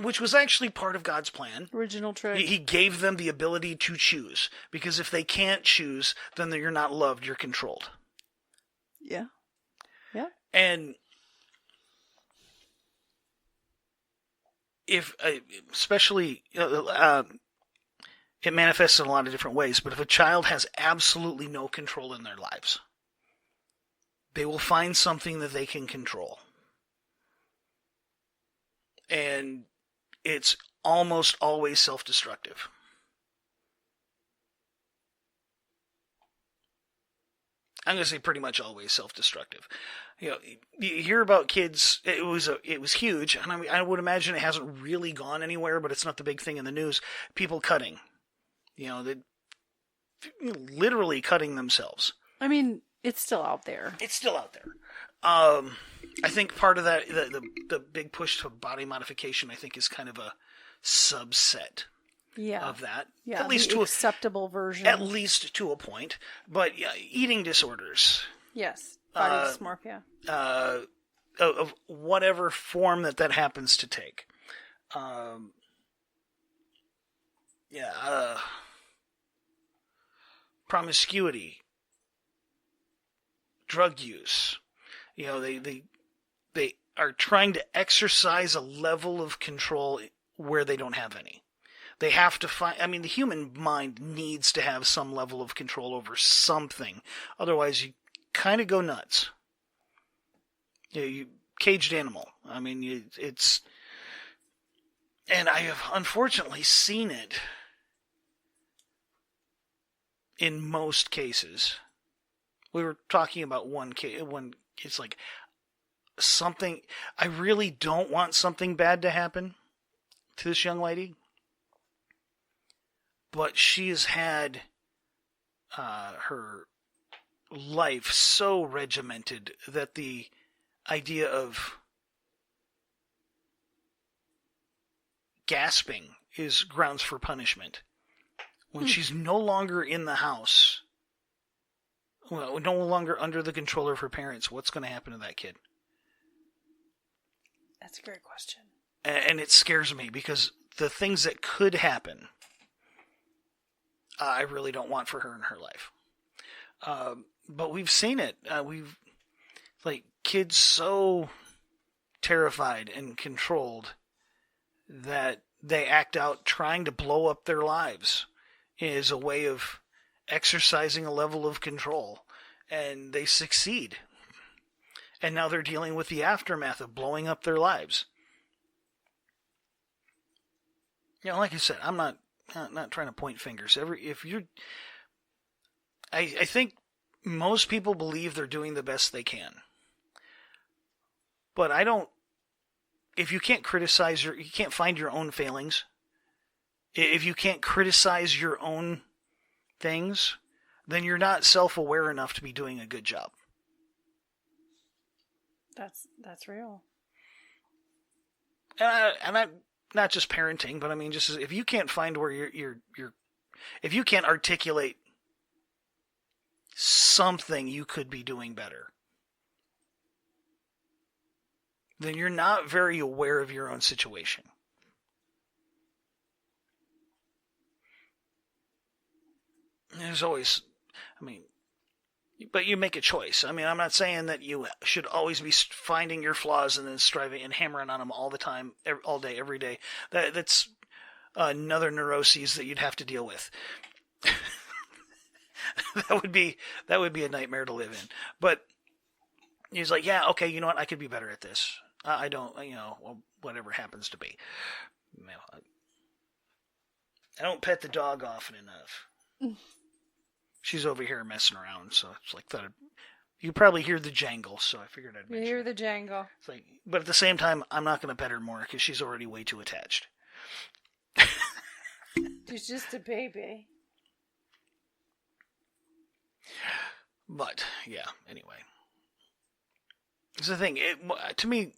which was actually part of God's plan. Original trick. He gave them the ability to choose, because if they can't choose, then you're not loved, you're controlled. Yeah. Yeah. And if, especially, it manifests in a lot of different ways, but if a child has absolutely no control in their lives, they will find something that they can control. And it's almost always self-destructive. I'm going to say pretty much always self-destructive. You hear about kids. It was huge, and I would imagine it hasn't really gone anywhere, but it's not the big thing in the news. People cutting, they literally cutting themselves. I mean, it's still out there. It's still out there. I think part of that, the big push to body modification, I think, is kind of a subset of that. Yeah, at least to acceptable version. At least to a point. But yeah, eating disorders. Yes, body dysmorphia. Of whatever form that happens to take. Promiscuity. Drug use. They are trying to exercise a level of control where they don't have any. They have to find, the human mind needs to have some level of control over something. Otherwise, you kind of go nuts. You caged animal. It's, and I have unfortunately seen it in most cases. We were talking about one case, it's like something, I really don't want something bad to happen to this young lady. But she has had her life so regimented that the idea of gasping is grounds for punishment. When she's no longer in the house, no longer under the control of her parents, what's going to happen to that kid? That's a great question. And it scares me, because the things that could happen, I really don't want for her in her life. But we've seen it. Kids so terrified and controlled that they act out trying to blow up their lives is a way of exercising a level of control. And they succeed. And now they're dealing with the aftermath of blowing up their lives. Like I said, I'm not trying to point fingers. I think most people believe they're doing the best they can. But if you can't criticize you can't find your own failings, if you can't criticize your own things, then you're not self-aware enough to be doing a good job. That's real. And I'm not just parenting, but just if you can't find where you're if you can't articulate something you could be doing better, then you're not very aware of your own situation. There's always, but you make a choice. I'm not saying that you should always be finding your flaws and then striving and hammering on them all the time, all day, every day. That's another neuroses that you'd have to deal with. that would be a nightmare to live in. But he's like, yeah, okay, you know what? I could be better at this. I don't, whatever happens to be. I don't pet the dog often enough. She's over here messing around, so it's like that. You probably hear the jangle, so I figured I'd mention. You hear the jangle. It's like, but at the same time, I'm not going to pet her more because she's already way too attached. She's just a baby. But yeah, anyway, it's the thing. To me,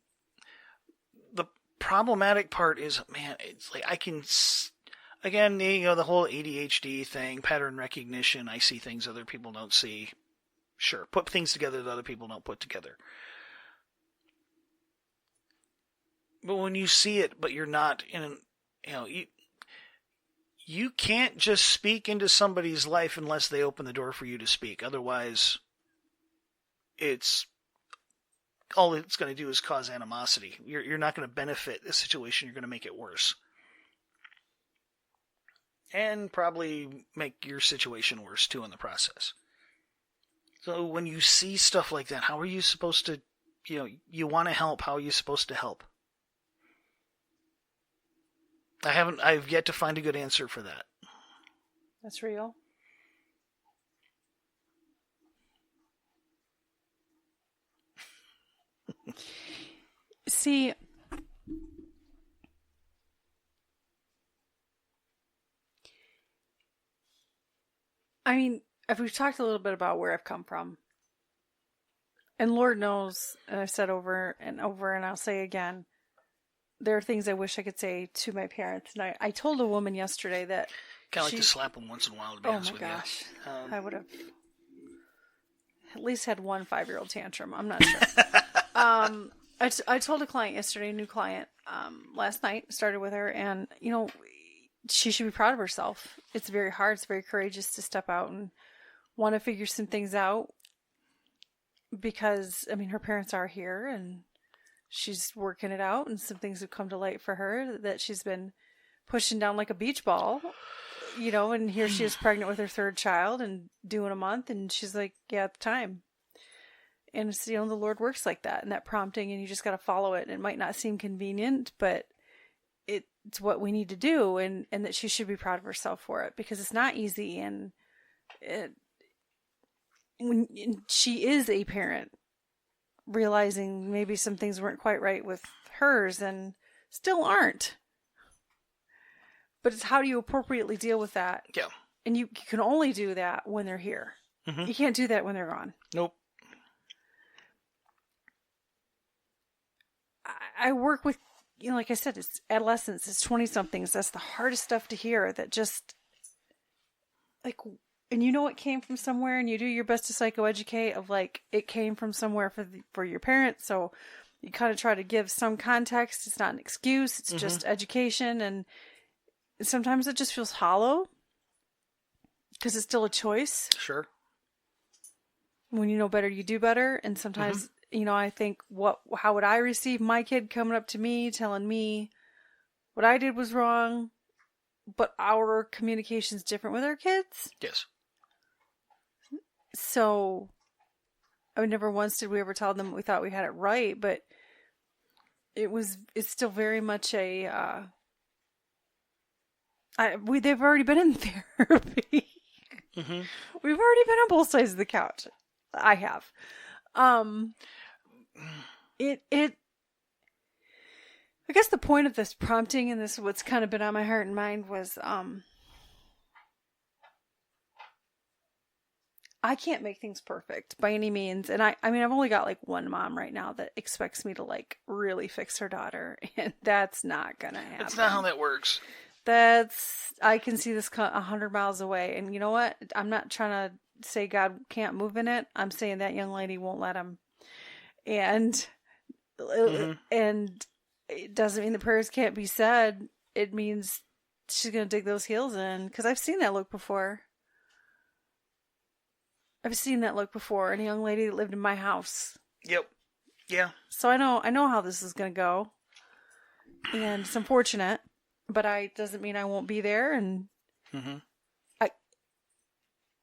the problematic part is, man, it's like I can again, the whole ADHD thing, pattern recognition. I see things other people don't see. Sure, put things together that other people don't put together. But when you see it, but you're not in, you can't just speak into somebody's life unless they open the door for you to speak. Otherwise, all it's going to do is cause animosity. You're not going to benefit the situation. You're going to make it worse. And probably make your situation worse, too, in the process. So when you see stuff like that, how are you supposed to, you want to help, how are you supposed to help? I've yet to find a good answer for that. That's real. See, I mean, if we've talked a little bit about where I've come from, and Lord knows, and I've said over and over, and I'll say again, there are things I wish I could say to my parents. And I told a woman yesterday that kind of like to slap them once in a while, to be honest with you. Oh my gosh. I would have at least had one 5-year-old tantrum. I'm not sure. I told a client yesterday, a new client, last night, started with her, and, she should be proud of herself. It's very hard. It's very courageous to step out and want to figure some things out because, her parents are here and she's working it out, and some things have come to light for her that she's been pushing down like a beach ball, and here she is pregnant with her 3rd child and due in a month, and she's like, yeah, at the time. And it's, the Lord works like that, and that prompting, and you just got to follow it. And it might not seem convenient, but it's what we need to do, and that she should be proud of herself for it, because it's not easy. And when she is a parent, realizing maybe some things weren't quite right with hers and still aren't. But it's how do you appropriately deal with that? Yeah. And you can only do that when they're here. Mm-hmm. You can't do that when they're gone. Nope. I work with, like I said, it's adolescents, it's 20-somethings. That's the hardest stuff to hear, that just, like, and it came from somewhere, and you do your best to psychoeducate of, like, it came from somewhere for your parents, so you kind of try to give some context. It's not an excuse, it's just education, and sometimes it just feels hollow, because it's still a choice. Sure. When you know better, you do better, and sometimes... I think, how would I receive my kid coming up to me, telling me what I did was wrong, but our communication's different with our kids? Yes. So, never once did we ever tell them we thought we had it right, but it's still very much they've already been in therapy. Mm-hmm. We've already been on both sides of the couch. I have. I guess the point of this prompting, and this is what's kind of been on my heart and mind, was, I can't make things perfect by any means. And I've only got like one mom right now that expects me to like really fix her daughter, and that's not gonna happen. That's not how that works. I can see this 100 miles away. And you know what? I'm not trying to say God can't move in it. I'm saying that young lady won't let him. And it doesn't mean the prayers can't be said. It means she's going to dig those heels in. Because I've seen that look before. I've seen that look before in a young lady that lived in my house. Yep. Yeah. So I know how this is going to go. And it's unfortunate. But doesn't mean I won't be there. And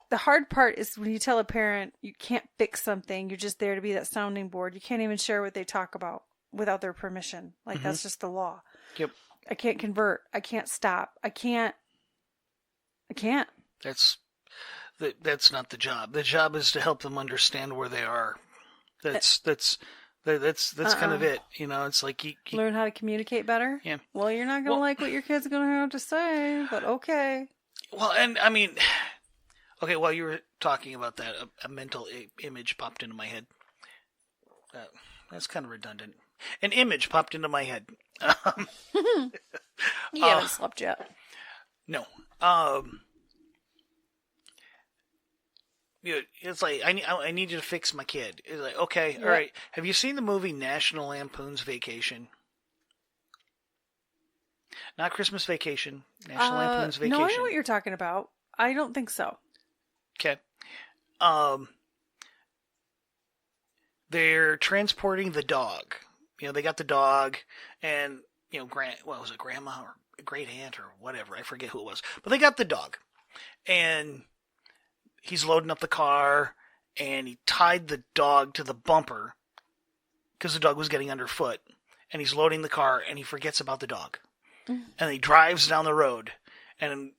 the hard part is when you tell a parent you can't fix something, you're just there to be that sounding board. You can't even share what they talk about without their permission. Like, that's just the law. Yep. I can't convert. I can't stop. I can't. That's not the job. The job is to help them understand where they are. That's kind of it. It's like you learn how to communicate better. Yeah. Well, you're not going to like what your kid's going to have to say, but okay. Well, and okay, while you were talking about that, a mental image popped into my head. That's kind of redundant. An image popped into my head. You haven't slept yet. No. It's like I need you to fix my kid. It's like, okay, all right. Have you seen the movie National Lampoon's Vacation? Not Christmas Vacation. National Lampoon's Vacation. No, I know what you're talking about. I don't think so. Okay. They're transporting the dog. They got the dog, and was it grandma or great aunt or whatever? I forget who it was, but they got the dog, and he's loading up the car, and he tied the dog to the bumper because the dog was getting underfoot, and he's loading the car, and he forgets about the dog, and he drives down the road, and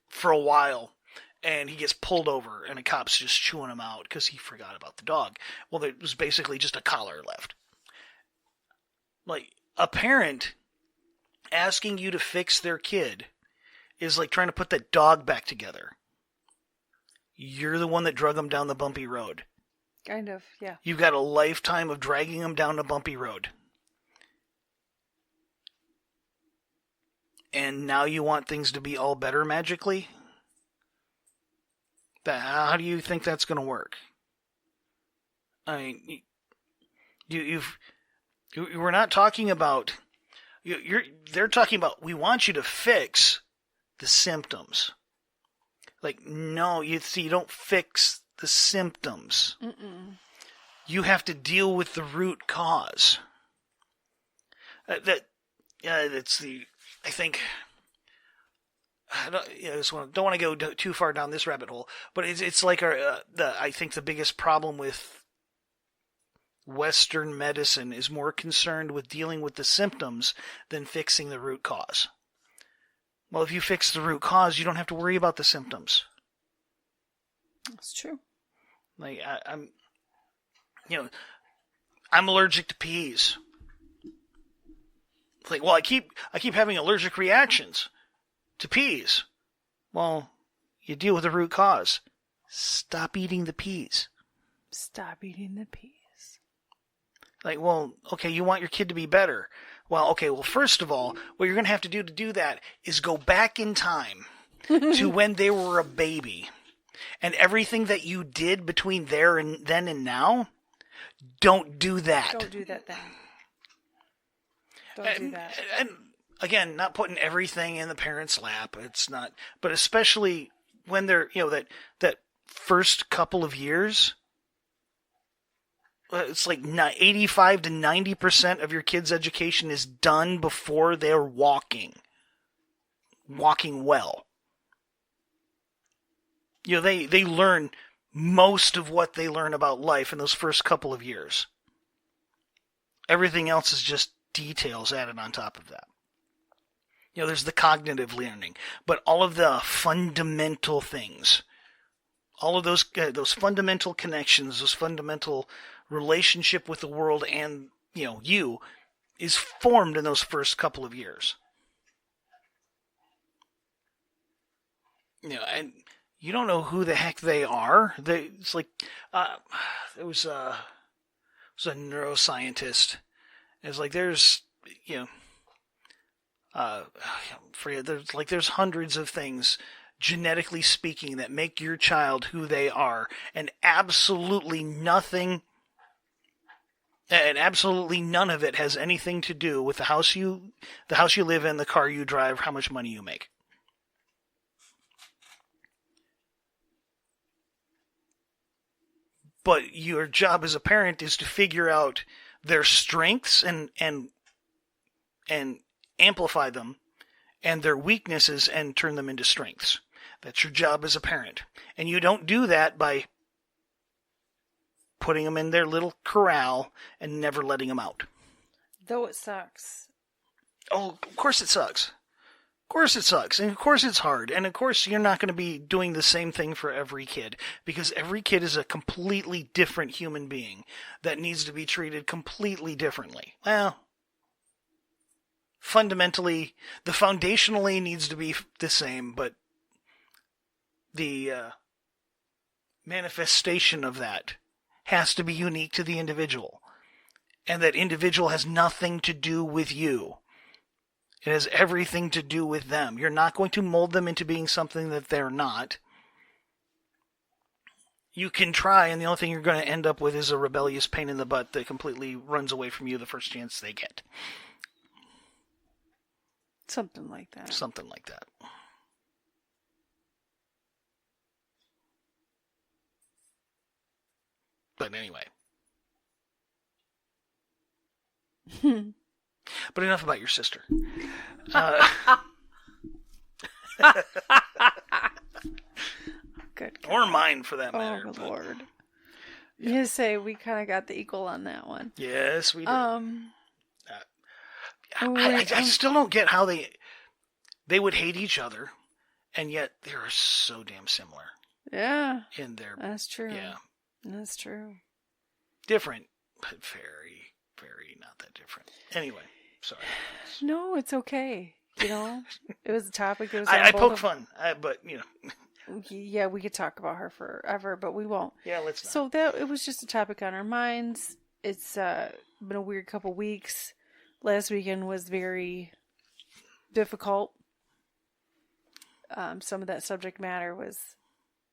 for a while. And he gets pulled over, and a cop's just chewing him out because he forgot about the dog. Well, there was basically just a collar left. Like, a parent asking you to fix their kid is like trying to put that dog back together. You're the one that drug him down the bumpy road. Kind of, yeah. You've got a lifetime of dragging him down the bumpy road. And now you want things to be all better magically? How do you think that's going to work? I mean, we're not talking about. They're talking about. We want you to fix the symptoms. Like, no, you don't fix the symptoms. You have to deal with the root cause. That's the. I think. I don't want to go too far down this rabbit hole, but it's like I think the biggest problem with Western medicine is more concerned with dealing with the symptoms than fixing the root cause. Well, if you fix the root cause, you don't have to worry about the symptoms. That's true. Like I'm allergic to peas. It's like, well, I keep having allergic reactions to peas. Well, you deal with the root cause. Stop eating the peas. Stop eating the peas. Like, well, okay, you want your kid to be better. Well, okay, first of all, what you're going to have to do that is go back in time to when they were a baby. And everything that you did between then and now, don't do that. Don't do that then. Don't do that. And again, not putting everything in the parent's lap. It's not, but especially when they're, that first couple of years, it's like 85 to 90% of your kid's education is done before they're walking well. They learn most of what they learn about life in those first couple of years. Everything else is just details added on top of that. There's the cognitive learning, but all of the fundamental things, all of those fundamental connections, those fundamental relationship with the world and, you, is formed in those first couple of years. And you don't know who the heck they are. It's like, there was a neuroscientist. It's like there's hundreds of things, genetically speaking, that make your child who they are, and absolutely none of it has anything to do with the house you live in, the car you drive, how much money you make. But your job as a parent is to figure out their strengths and amplify them, and their weaknesses and turn them into strengths. That's your job as a parent. And you don't do that by putting them in their little corral and never letting them out. Though it sucks. Oh, of course it sucks. Of course it sucks. And of course it's hard. And of course you're not going to be doing the same thing for every kid, because every kid is a completely different human being that needs to be treated completely differently. Well, fundamentally, the foundationally needs to be the same, but the manifestation of that has to be unique to the individual. And that individual has nothing to do with you. It has everything to do with them. You're not going to mold them into being something that they're not. You can try, and the only thing you're going to end up with is a rebellious pain in the butt that completely runs away from you the first chance they get. Something like that. Something like that. But anyway. But enough about your sister. Good. Or mine, for that matter. Oh, Lord. You say we kind of got the equal on that one. Yes, we did. Wait, I still don't get how they would hate each other, and yet they are so damn similar. Yeah. In their... That's true. Yeah. That's true. Different, but very, very not that different. Anyway, sorry. No, it's okay. You know, it was a topic that was... I poke fun, but, you know... Yeah, we could talk about her forever, but we won't. Yeah, let's not. So it was just a topic on our minds. It's been a weird couple weeks. Last weekend was very difficult. Some of that subject matter was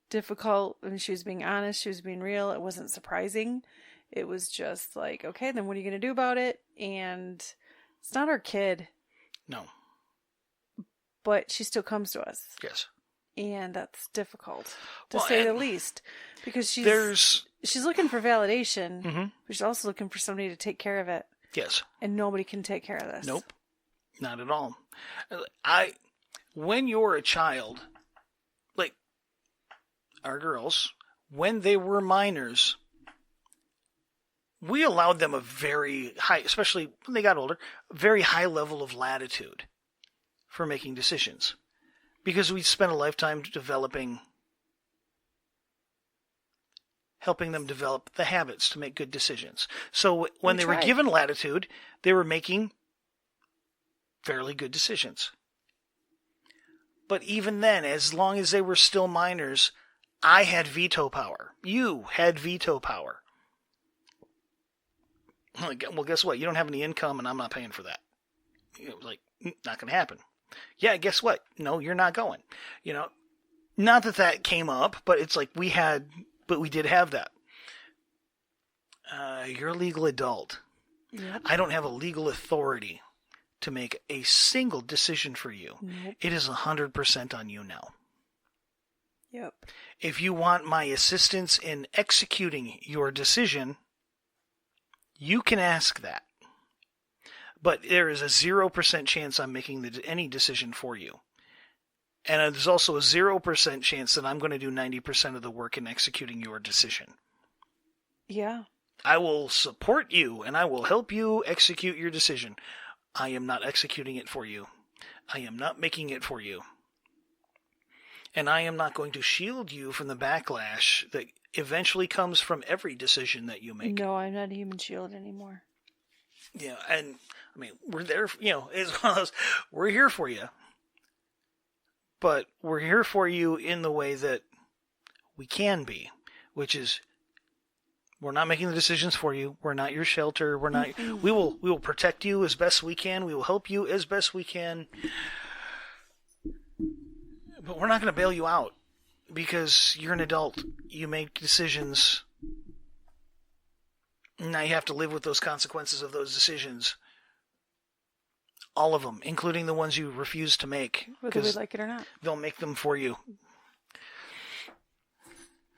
difficult, and she was being honest. She was being real. It wasn't surprising. It was just like, okay, then what are you going to do about it? And it's not our kid. No. But she still comes to us. Yes. And that's difficult, to say the least, because she's looking for validation, but she's also looking for somebody to take care of it. Yes. And nobody can take care of this. Nope. Not at all. When you're a child, like our girls, when they were minors, we allowed them a very high, especially when they got older, a very high level of latitude for making decisions. Because we spent a lifetime helping them develop the habits to make good decisions. So when they were given latitude, they were making fairly good decisions. But even then, as long as they were still minors, I had veto power. You had veto power. Well, guess what? You don't have any income, and I'm not paying for that. Like, not going to happen. Yeah, guess what? No, you're not going. You know, not that came up, but it's like we did have that. You're a legal adult. Yep. I don't have a legal authority to make a single decision for you. Nope. It is 100% on you now. Yep. If you want my assistance in executing your decision, you can ask that. But there is a 0% chance I'm making any decision for you. And there's also a 0% chance that I'm going to do 90% of the work in executing your decision. Yeah. I will support you, and I will help you execute your decision. I am not executing it for you. I am not making it for you. And I am not going to shield you from the backlash that eventually comes from every decision that you make. No, I'm not a human shield anymore. Yeah, and I mean, we're there, it's one of those, we're here for you. But we're here for you in the way that we can be, which is we're not making the decisions for you. We're not your shelter. We're not, we will protect you as best we can. We will help you as best we can. But we're not going to bail you out because you're an adult. You make decisions. Now you have to live with those consequences of those decisions. All of them, including the ones you refuse to make. Whether we like it or not. They'll make them for you.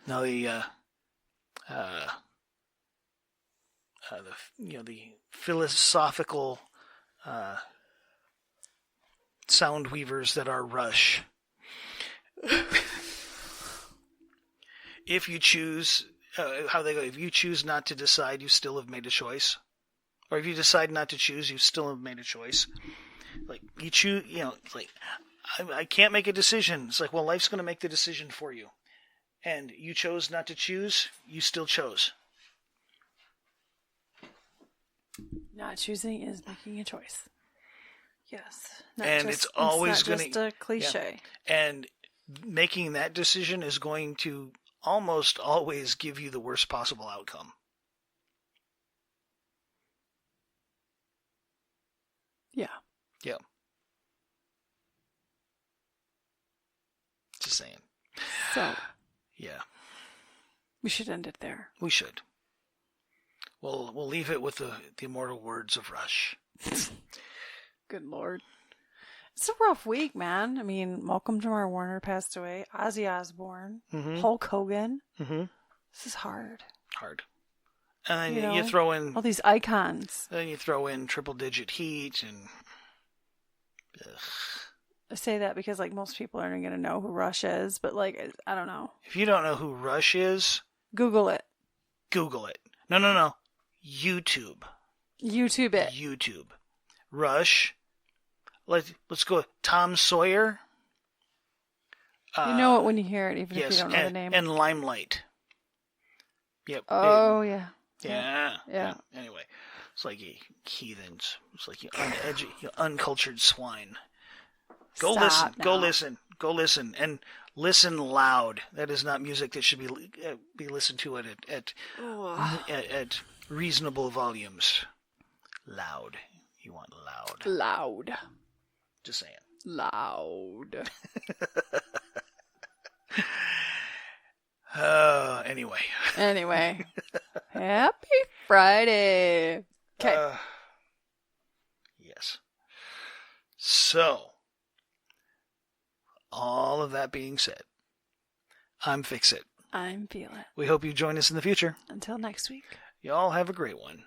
Now the philosophical sound weavers that are Rush. If you choose, how they go, if you choose not to decide, you still have made a choice. Or if you decide not to choose, you still have made a choice. Like, you choose, it's like, I can't make a decision. It's like, well, life's going to make the decision for you. And you chose not to choose, you still chose. Not choosing is making a choice. Yes. And it's always going to... It's not just a cliche. Yeah. And making that decision is going to almost always give you the worst possible outcome. Yeah. Yeah. Just saying. So Yeah, we should end it there. we should. We'll leave it with the immortal words of Rush. Good Lord. It's a rough week, man. I mean, Malcolm Jamal Warner passed away. Ozzy Osbourne. Mm-hmm. Hulk Hogan. Mm-hmm. This is hard. Hard. And You then know, you throw in all these icons. Then you throw in Triple Digit Heat and. Ugh. I say that because, like, most people aren't going to know who Rush is, but, like, I don't know. If you don't know who Rush is, Google it. Google it. No. YouTube. YouTube it. YouTube. Rush. Let's go. Tom Sawyer. You know it when you hear it, even if you don't know the name. And Limelight. Yep. Oh, yeah. Yeah. Yeah. Anyway, it's like you heathens. It's like you uncultured swine. Go Stop listen. now. Go listen. Go listen. And listen loud. That is not music that should be listened to at reasonable volumes. Loud. You want loud. Loud. Just saying. Loud. Anyway. Anyway. Happy Friday. Okay. Yes. So, all of that being said, I'm Fix It. I'm Feel It. We hope you join us in the future. Until next week. Y'all have a great one.